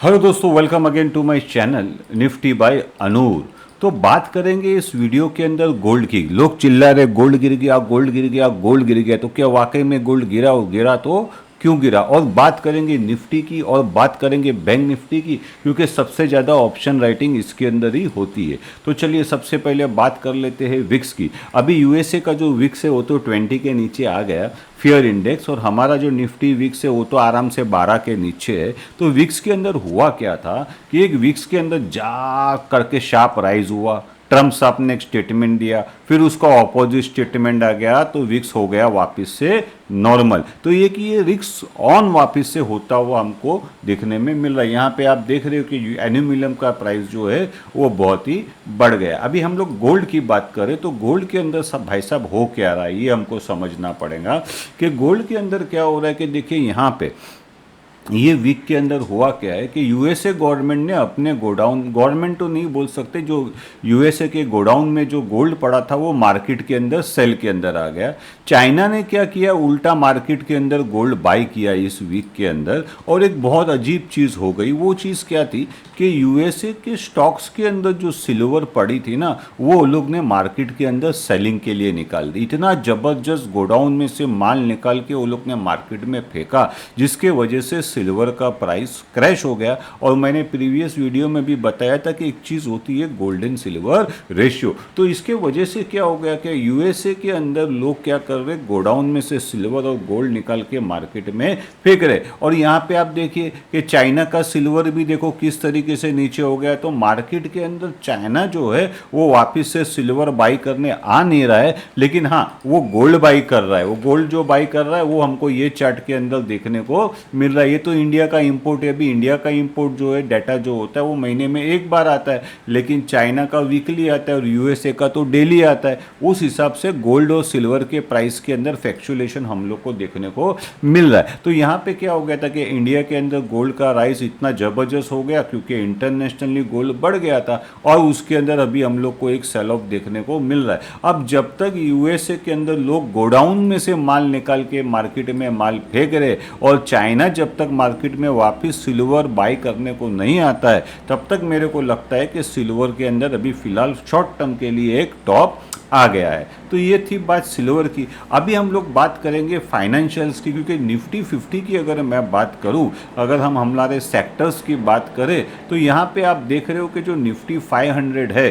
Hello दोस्तों, welcome again to my channel Nifty by Anoor. तो बात करेंगे इस वीडियो के अंदर गोल्ड की। लोग चिल्ला रहे गोल्ड गिर गया, गोल्ड गिर गया, गोल्ड गिर गया। तो क्या वाकई में गोल्ड गिरा? और गिरा तो क्यों गिरा? और बात करेंगे निफ्टी की और बात करेंगे बैंक निफ्टी की, क्योंकि सबसे ज़्यादा ऑप्शन राइटिंग इसके अंदर ही होती है। तो चलिए सबसे पहले बात कर लेते हैं विक्स की। अभी यूएसए का जो विक्स है वो तो 20 के नीचे आ गया, फियर इंडेक्स, और हमारा जो निफ्टी विक्स है वो तो आराम से 12 के नीचे है। तो विक्स के अंदर हुआ क्या था कि एक विक्स के अंदर जा करके शार्प राइज हुआ। ट्रम्प साहब ने एक स्टेटमेंट दिया, फिर उसका ऑपोजिट स्टेटमेंट आ गया, तो विक्स हो गया वापस से नॉर्मल। तो ये कि ये रिक्स ऑन वापस से होता हुआ हमको देखने में मिल रहा है। यहाँ पे आप देख रहे हो कि एल्यूमिनियम का प्राइस जो है वो बहुत ही बढ़ गया। अभी हम लोग गोल्ड की बात करें तो गोल्ड के अंदर सब भाई साहब हो क्या रहा है ये हमको समझना पड़ेगा कि गोल्ड के अंदर क्या हो रहा है। कि देखिए यहाँ पे ये वीक के अंदर हुआ क्या है कि यूएसए गवर्नमेंट ने अपने गोडाउन, गवर्नमेंट तो नहीं बोल सकते, जो यूएसए के गोडाउन में जो गोल्ड पड़ा था वो मार्केट के अंदर सेल के अंदर आ गया। चाइना ने क्या किया, उल्टा मार्केट के अंदर गोल्ड बाई किया इस वीक के अंदर। और एक बहुत अजीब चीज़ हो गई। वो चीज़ क्या थी कि यूएसए के स्टॉक्स के अंदर जो सिल्वर पड़ी थी ना, वो लोग ने मार्केट के अंदर सेलिंग के लिए निकाल दी। इतना ज़बरदस्त गोडाउन में से माल निकाल के वो लोग ने मार्केट में फेंका, जिसके वजह से सिल्वर का प्राइस क्रैश हो गया। और मैंने प्रीवियस वीडियो में भी बताया था कि एक चीज़ होती है गोल्डन सिल्वर रेशियो। तो इसके वजह से क्या हो गया कि यूएसए के अंदर लोग क्या कर रहे, गोडाउन में से सिल्वर और गोल्ड निकाल के मार्केट में फेंक रहे। और यहाँ पे आप देखिए कि चाइना का सिल्वर भी देखो किस तरीके से नीचे हो गया। तो मार्केट के अंदर चाइना जो है वो वापस से सिल्वर बाई करने आ नहीं रहा है, लेकिन हाँ वो गोल्ड बाई कर रहा है। वो गोल्ड जो बाई कर रहा है वो हमको ये चार्ट के अंदर देखने को मिल रहा है। ये तो इंडिया का इंपोर्ट है। अभी इंडिया का इंपोर्ट जो है, डाटा जो होता है वो महीने में एक बार आता है, लेकिन चाइना का वीकली आता है और यूएसए का तो डेली आता है। उस हिसाब से गोल्ड और सिल्वर के प्राइस के अंदर फ्लैक्चुएशन हम लोग को देखने को मिल रहा है। तो यहाँ पे क्या हो गया था कि इंडिया के अंदर गोल्ड का राइस इतना जबरदस्त हो गया क्योंकि इंटरनेशनली गोल्ड बढ़ गया था, और उसके अंदर अभी हम लोग को एक सेल ऑफ देखने को मिल रहा है। अब जब तक यूएसए के अंदर लोग गोडाउन में से माल निकाल के मार्केट में माल फेंक रहे और चाइना जब तक मार्केट में वापस सिल्वर बाई करने को नहीं आता है, तब तक मेरे को लगता है कि सिल्वर के अंदर अभी फिलहाल शॉर्ट टर्म के लिए एक टॉप आ गया है। तो ये थी बात सिल्वर की। अभी हम लोग बात करेंगे फाइनेंशियल्स की, क्योंकि निफ्टी 50 की अगर मैं बात करूं, अगर हम हमारे सेक्टर्स की बात करें, तो यहाँ पे आप देख रहे हो कि जो निफ्टी 500 है,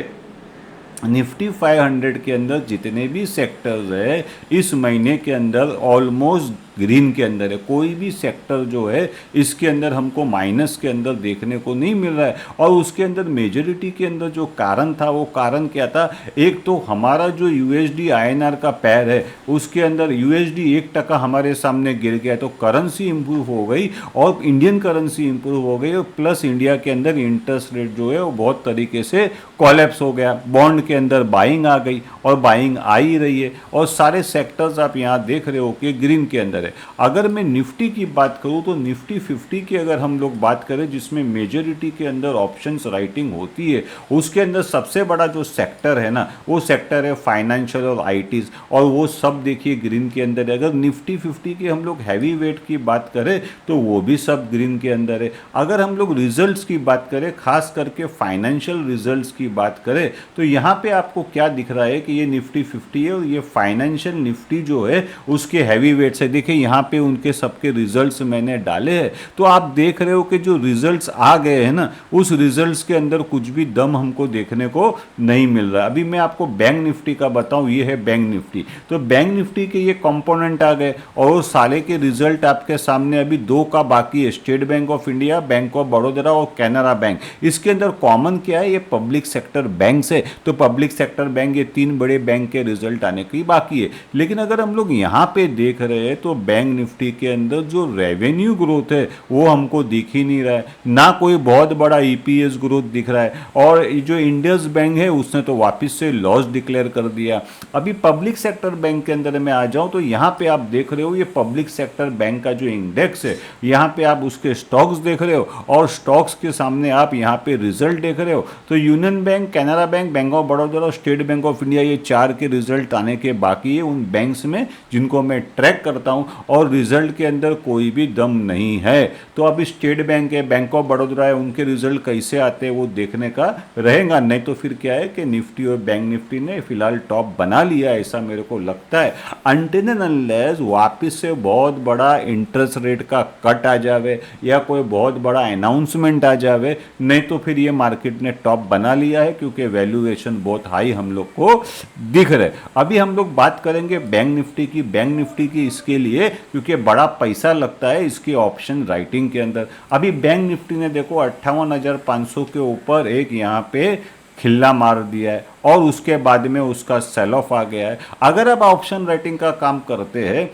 निफ्टी 500 के अंदर जितने भी सेक्टर्स है इस महीने के अंदर ऑलमोस्ट ग्रीन के अंदर है। कोई भी सेक्टर जो है इसके अंदर हमको माइनस के अंदर देखने को नहीं मिल रहा है। और उसके अंदर मेजोरिटी के अंदर जो कारण था वो कारण क्या था, एक तो हमारा जो यूएसडी आईएनआर का पैर है उसके अंदर यूएसडी 1% हमारे सामने गिर गया, तो करेंसी इंप्रूव हो गई और इंडियन करेंसी इंप्रूव हो गई। और प्लस इंडिया के अंदर इंटरेस्ट रेट जो है वो बहुत तरीके से कॉलेप्स हो गया। बॉन्ड के अंदर बाइंग आ गई और बाइंग आ ही रही है, और सारे सेक्टर्स आप यहाँ देख रहे हो कि ग्रीन के अंदर है। अगर मैं निफ्टी की बात करूं तो निफ्टी 50 की अगर हम लोग बात करें, जिसमें मेजोरिटी के अंदर ऑप्शंस राइटिंग होती है, उसके अंदर सबसे बड़ा जो सेक्टर है ना, वो सेक्टर है फाइनेंशियल और आईटीज, और वो सब देखिए ग्रीन के अंदर है। अगर निफ्टी 50 की हम लोग हैवी वेट की बात करें तो वो भी सब ग्रीन के अंदर है। अगर हम लोग रिजल्ट्स की बात करें, खास करके फाइनेंशियल रिजल्ट्स की बात करें, तो यहाँ पे आपको क्या दिख रहा है कि ये निफ्टी 50 है और ये फाइनेंशियल निफ्टी जो है उसके हैवी वेट्स है। देखिए यहाँ पे उनके सबके रिजल्ट्स मैंने डाले हैं, तो आप देख रहे हो कि जो रिजल्ट्स आ गए हैं ना, उस रिजल्ट्स के अंदर कुछ भी दम हमको देखने को नहीं मिल रहा। अभी मैं आपको बैंक निफ्टी का बताऊं, ये है बैंक निफ्टी। तो बैंक निफ्टी के ये कंपोनेंट आ गए और साले के रिजल्ट आपके सामने अभी दो का बाकी है, state bank of India, bank of Baroda और कैनरा बैंक। इसके अंदर कॉमन क्या है, ये पब्लिक सेक्टर बैंक है। तो पब्लिक सेक्टर बैंक, ये तीन बड़े बैंक के रिजल्ट आने की बाकी है। लेकिन अगर हम लोग यहाँ पे देख रहे हैं तो बैंक निफ्टी के अंदर जो रेवेन्यू ग्रोथ है वो हमको दिख ही नहीं रहा है, ना कोई बहुत बड़ा ईपीएस ग्रोथ दिख रहा है। और जो इंडियस बैंक है उसने तो वापस से लॉस डिक्लेयर कर दिया। अभी पब्लिक सेक्टर बैंक के अंदर मैं आ जाऊं तो यहाँ पे आप देख रहे हो ये पब्लिक सेक्टर बैंक का जो इंडेक्स है, यहाँ पे आप उसके स्टॉक्स देख रहे हो और स्टॉक्स के सामने आप यहाँ पे रिजल्ट देख रहे हो। तो union bank, Canara bank, bank of Baroda और स्टेट बैंक ऑफ इंडिया, ये चार के रिजल्ट आने के बाकी है उन बैंक्स में जिनको मैं ट्रैक करता हूँ। और रिजल्ट के अंदर कोई भी दम नहीं है। तो अभी स्टेट बैंक है, बैंक ऑफ बड़ौदा है, उनके रिजल्ट कैसे आते हैं वो देखने का रहेगा। नहीं तो फिर क्या है कि निफ्टी और बैंक निफ्टी ने फिलहाल टॉप बना लिया, ऐसा मेरे को लगता है। अनटिल एंड अनलेस वापिस से बहुत बड़ा इंटरेस्ट रेट का कट आ जावे या कोई बहुत बड़ा अनाउंसमेंट आ जावे, नहीं तो फिर ये मार्केट ने टॉप बना लिया है, क्योंकि वैल्यूएशन बहुत हाई हम लोग को दिख रहे। अभी हम लोग बात करेंगे बैंक निफ्टी की। बैंक निफ्टी की इसके लिए क्योंकि बड़ा पैसा लगता है इसकी ऑप्शन राइटिंग के अंदर। अभी बैंक निफ्टी ने देखो 58,500 के ऊपर एक यहाँ पे खिल्ला मार दिया है और उसके बाद में उसका सेल ऑफ आ गया है। अगर आप ऑप्शन राइटिंग का काम करते हैं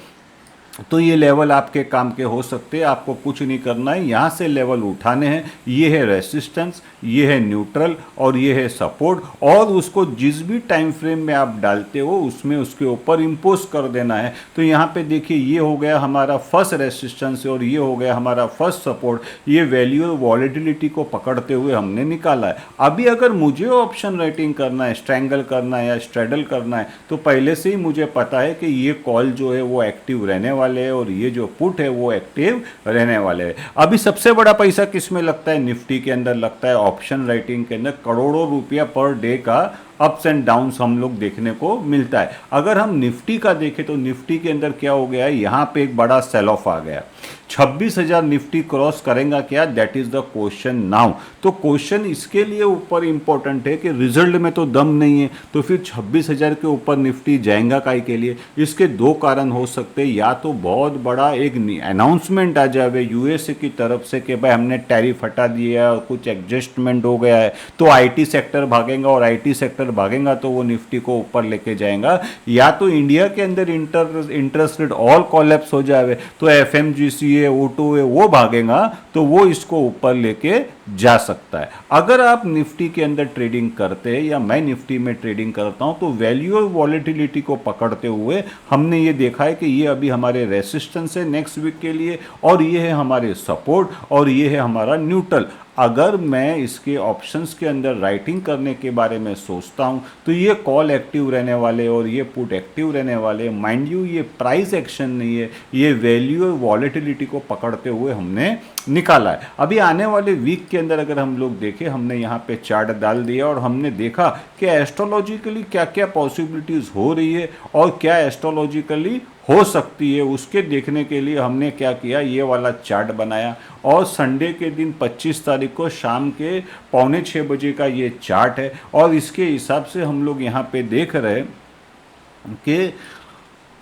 तो ये लेवल आपके काम के हो सकते हैं, आपको कुछ नहीं करना है, यहाँ से लेवल उठाने हैं। ये है रेसिस्टेंस, ये है न्यूट्रल और ये है सपोर्ट, और उसको जिस भी टाइम फ्रेम में आप डालते हो उसमें उसके ऊपर इम्पोज कर देना है। तो यहाँ पे देखिए ये हो गया हमारा फर्स्ट रेसिस्टेंस और ये हो गया हमारा फर्स्ट सपोर्ट। ये वैल्यू और वॉलेटिलिटी को पकड़ते हुए हमने निकाला है। अभी अगर मुझे ऑप्शन राइटिंग करना है, स्ट्रैंगल करना है या स्ट्रेडल करना है, तो पहले से ही मुझे पता है कि ये कॉल जो है वो एक्टिव रहने वाले हैं और ये जो पुट है वो एक्टिव रहने वाले हैं। अभी सबसे बड़ा पैसा किस में लगता है? निफ्टी के अंदर लगता है, ऑप्शन राइटिंग के अंदर करोड़ों रुपया पर डे का अप्स एंड डाउन्स हम लोग देखने को मिलता है। अगर हम निफ्टी का देखें तो निफ्टी के अंदर क्या हो गया है, यहाँ पे एक बड़ा सेल ऑफ आ गया। 26,000 निफ्टी क्रॉस करेगा क्या? That is the question now. तो क्वेश्चन इसके लिए ऊपर इंपॉर्टेंट है कि रिजल्ट में तो दम नहीं है, तो फिर 26,000 के ऊपर निफ्टी जाएगा काय के लिए? इसके दो कारण हो सकते हैं। या तो बहुत बड़ा एक अनाउंसमेंट आ जाए यूएसए की तरफ से कि भाई हमने टैरिफ हटा दिया है और कुछ एडजस्टमेंट हो गया है, तो आईटी सेक्टर भागेगा और आईटी सेक्टर भागेगा तो वो निफ्टी को ऊपर लेके जाएगा। या तो इंडिया के अंदर इंटरेस्ट रेट ऑल कोलैप्स हो जाए तो एफएमजीसी है, ऑटो है, वो भागेगा तो वो इसको ऊपर लेके जा सकता है। अगर आप निफ्टी के अंदर ट्रेडिंग करते हैं या मैं निफ्टी में ट्रेडिंग करता हूं, तो वैल्यू और वॉलेटिलिटी को पकड़ते हुए हमने ये देखा है कि ये अभी हमारे रेसिस्टेंस है नेक्स्ट वीक के लिए, और ये है हमारे सपोर्ट और ये है हमारा न्यूट्रल। अगर मैं इसके ऑप्शंस के अंदर राइटिंग करने के बारे में सोचता हूं तो ये कॉल एक्टिव रहने वाले और ये पुट एक्टिव रहने वाले। माइंड यू ये प्राइस एक्शन नहीं है, ये वैल्यू और वॉलेटिलिटी को पकड़ते हुए हमने निकाला है। अभी आने वाले वीक के अंदर अगर हम लोग देखें, हमने यहाँ पे चार्ट डाल दिया और हमने देखा कि एस्ट्रोलॉजिकली क्या क्या पॉसिबिलिटीज़ हो रही है और क्या एस्ट्रोलॉजिकली हो सकती है, उसके देखने के लिए हमने क्या किया, ये वाला चार्ट बनाया। और संडे के दिन 25 तारीख को शाम के 5:45 बजे का ये चार्ट है और इसके हिसाब से हम लोग यहाँ पे देख रहे हैं कि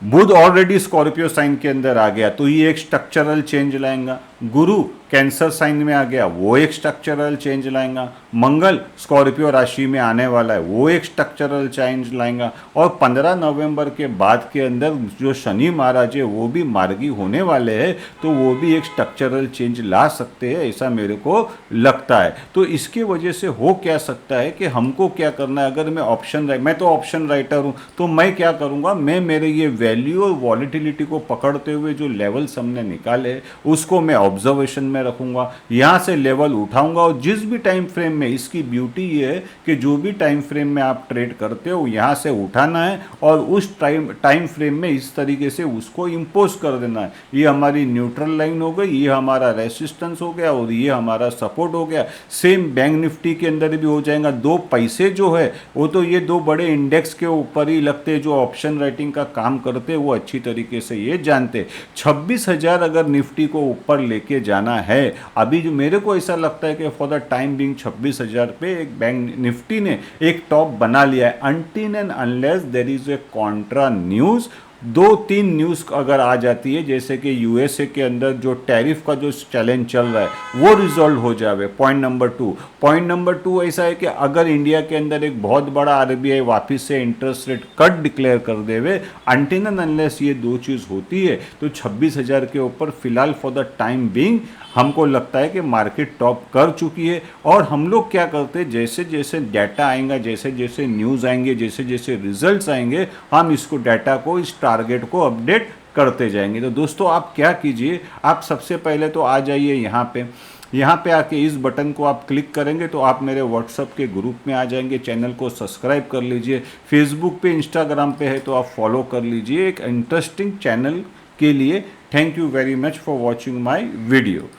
बुध ऑलरेडी स्कॉर्पियो साइन के अंदर आ गया तो ये एक स्ट्रक्चरल चेंज लाएगा। गुरु कैंसर साइन में आ गया, वो एक स्ट्रक्चरल चेंज लाएगा। मंगल स्कॉर्पियो राशि में आने वाला है, वो एक स्ट्रक्चरल चेंज लाएगा। और 15 नवंबर के बाद के अंदर जो शनि महाराज है वो भी मार्गी होने वाले हैं, तो वो भी एक स्ट्रक्चरल चेंज ला सकते हैं, ऐसा मेरे को लगता है। तो इसकी वजह से हो क्या सकता है कि हमको क्या करना है, अगर मैं तो ऑप्शन राइटर हूँ, तो मैं क्या करूँगा, मैं मेरे ये वैल्यू और वॉलेटिलिटी को पकड़ते हुए जो लेवल्स हमने निकाले उसको मैं ऑब्जर्वेशन में रखूंगा, यहाँ से लेवल उठाऊंगा। और जिस भी टाइम फ्रेम में, इसकी ब्यूटी ये है कि जो भी टाइम फ्रेम में आप ट्रेड करते हो यहाँ से उठाना है और उस टाइम फ्रेम में इस तरीके से उसको इम्पोज कर देना है। ये हमारी न्यूट्रल लाइन हो गई, ये हमारा रेसिस्टेंस हो गया और ये हमारा सपोर्ट हो गया। सेम बैंक निफ्टी के अंदर भी हो जाएगा। दो पैसे जो है वो तो ये दो बड़े इंडेक्स के ऊपर ही लगते हैं, जो ऑप्शन राइटिंग का काम करते हैं वो अच्छी तरीके से ये जानते। 26,000 अगर निफ्टी को ऊपर लेके जाना है अभी, जो मेरे को ऐसा लगता है कि फॉर द टाइम बिंग 26,000 पे एक बैंक निफ्टी ने एक टॉप बना लिया है। Until and unless there is a contra news, 2-3 news अगर आ जाती है, जैसे कि यूएसए के अंदर जो टैरिफ का जो चैलेंज चल रहा है वो रिजॉल्व हो जावे। पॉइंट नंबर 2 ऐसा है कि अगर इंडिया के अंदर एक बहुत बड़ा आरबीआई वापस से इंटरेस्ट रेट कट डिक्लेयर कर देवे, अनटिल एंड अनलेस ये दो चीज़ होती है तो 26,000 के ऊपर फिलहाल फॉर द टाइम बिंग हमको लगता है कि मार्केट टॉप कर चुकी है। और हम लोग क्या करते हैं, जैसे जैसे डाटा आएगा, जैसे जैसे न्यूज़ आएंगे, जैसे जैसे रिजल्ट्स आएंगे, हम इसको डाटा को, इस टारगेट को अपडेट करते जाएंगे। तो दोस्तों आप क्या कीजिए, आप सबसे पहले तो आ जाइए यहाँ पे आके इस बटन को आप क्लिक करेंगे तो आप मेरे व्हाट्सअप के ग्रुप में आ जाएंगे। चैनल को सब्सक्राइब कर लीजिए, फेसबुक पे इंस्टाग्राम पे है तो आप फॉलो कर लीजिए। एक इंटरेस्टिंग चैनल के लिए thank you very much for watching my video.